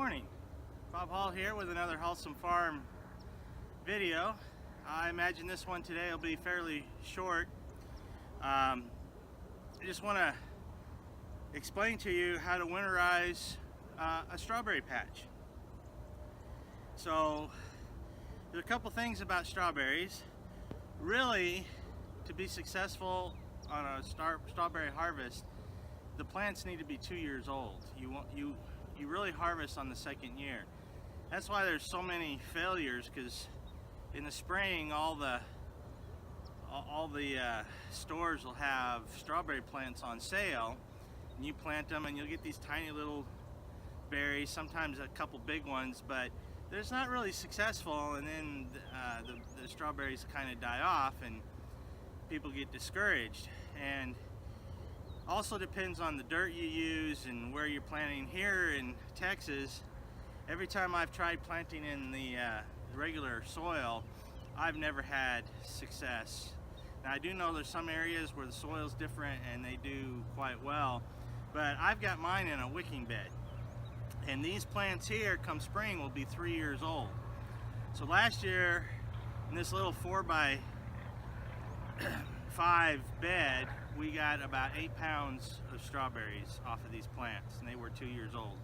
morning. Bob Hall here with another Hallsome Farm video. I imagine this one today will be fairly short. I just want to explain to you how to winterize a strawberry patch. So there's a couple things about strawberries. Really, to be successful on a strawberry harvest, the plants need to be 2 years old. You really harvest on the second year. That's why there's so many failures, because in the spring all the stores will have strawberry plants on sale, and you plant them and you'll get these tiny little berries, sometimes a couple big ones, but it's not really successful, and then the strawberries kind of die off and people get discouraged. And also depends on the dirt you use and where you're planting. Here in Texas, every time I've tried planting in the regular soil, I've never had success. Now I do know there's some areas where the soil's different and they do quite well, but I've got mine in a wicking bed. And these plants here, come spring, will be 3 years old. So last year, in this little 4x5 bed, we got about 8 pounds of strawberries off of these plants, and they were 2 years old.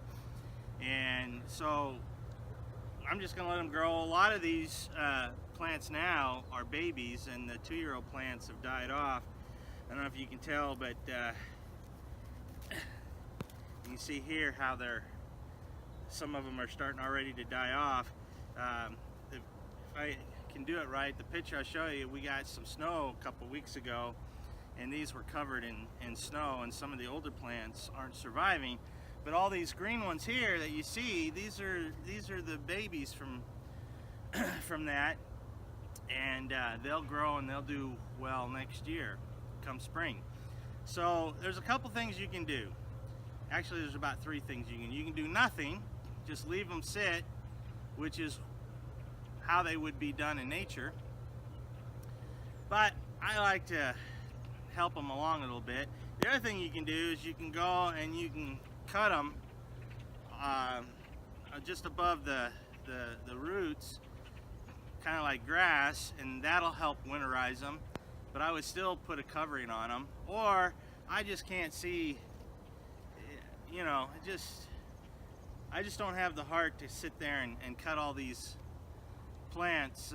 And so I'm just gonna let them grow. A lot of these plants now are babies, and the 2-year-old plants have died off. I don't know if you can tell, but you can see here how some of them are starting already to die off. If I can do it right, the picture I'll show you, we got some snow a couple weeks ago, and these were covered in snow, and some of the older plants aren't surviving. But all these green ones here that you see, these are the babies from that, and they'll grow and they'll do well next year, come spring. So there's a couple things you can do. Actually, there's about 3 things you can do. Nothing, just leave them sit, which is how they would be done in nature. But I like to help them along a little bit. The other thing you can do is you can go and you can cut them just above the roots, kind of like grass, and that'll help winterize them. But I would still put a covering on them. Or I just can't see, you know, I just don't have the heart to sit there and cut all these plants,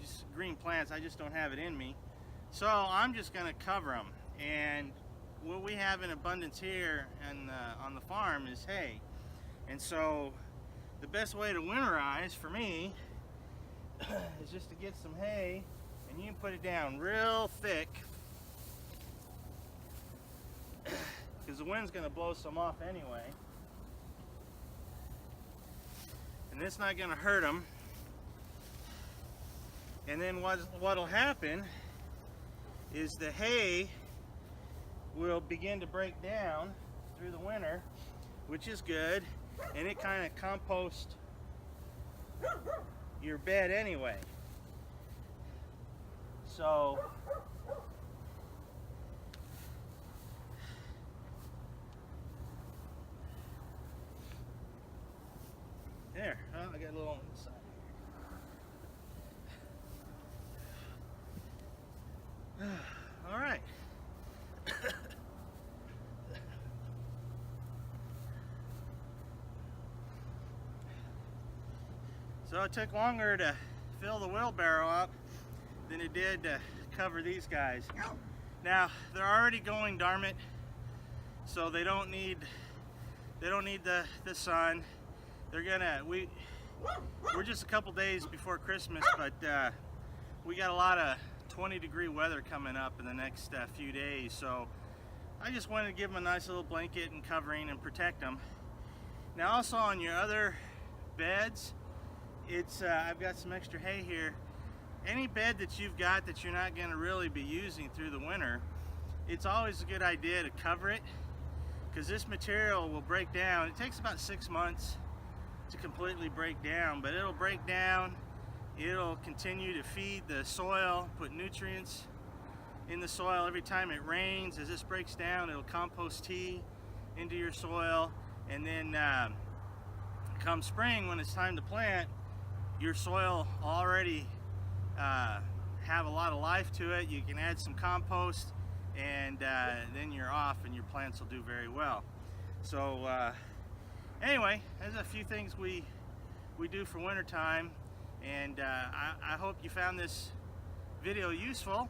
just green plants. I just don't have it in me. So I'm just going to cover them. And what we have in abundance here and on the farm is hay. And so the best way to winterize for me is just to get some hay, and you can put it down real thick, because the wind's going to blow some off anyway. And it's not going to hurt them. And then what'll happen is the hay will begin to break down through the winter, which is good, and it kind of composts your bed anyway. So there, I got a little on the side here. All right. So it took longer to fill the wheelbarrow up than it did to cover these guys. Now they're already going dormant, so they don't need the sun. We're just a couple days before Christmas, but we got a lot of 20-degree weather coming up in the next few days, so I just wanted to give them a nice little blanket and covering and protect them. Now also on your other beds, I've got some extra hay here. Any bed that you've got that you're not going to really be using through the winter, it's always a good idea to cover it, because this material will break down. It takes about 6 months to completely break down, but it'll break down. It'll continue to feed the soil, put nutrients in the soil every time it rains. As this breaks down, it'll compost tea into your soil, and then come spring, when it's time to plant, your soil already have a lot of life to it. You can add some compost, and then you're off, and your plants will do very well. So anyway, there's a few things we do for winter time, and I hope you found this video useful,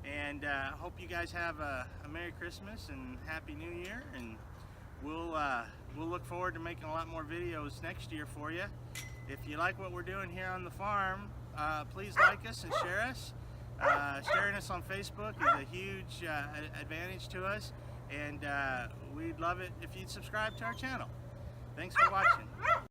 and hope you guys have a Merry Christmas and Happy New Year, and we'll look forward to making a lot more videos next year for you. If you like what we're doing here on the farm, please like us and share us. Sharing us on Facebook is a huge advantage to us, and we'd love it if you'd subscribe to our channel. Thanks for watching.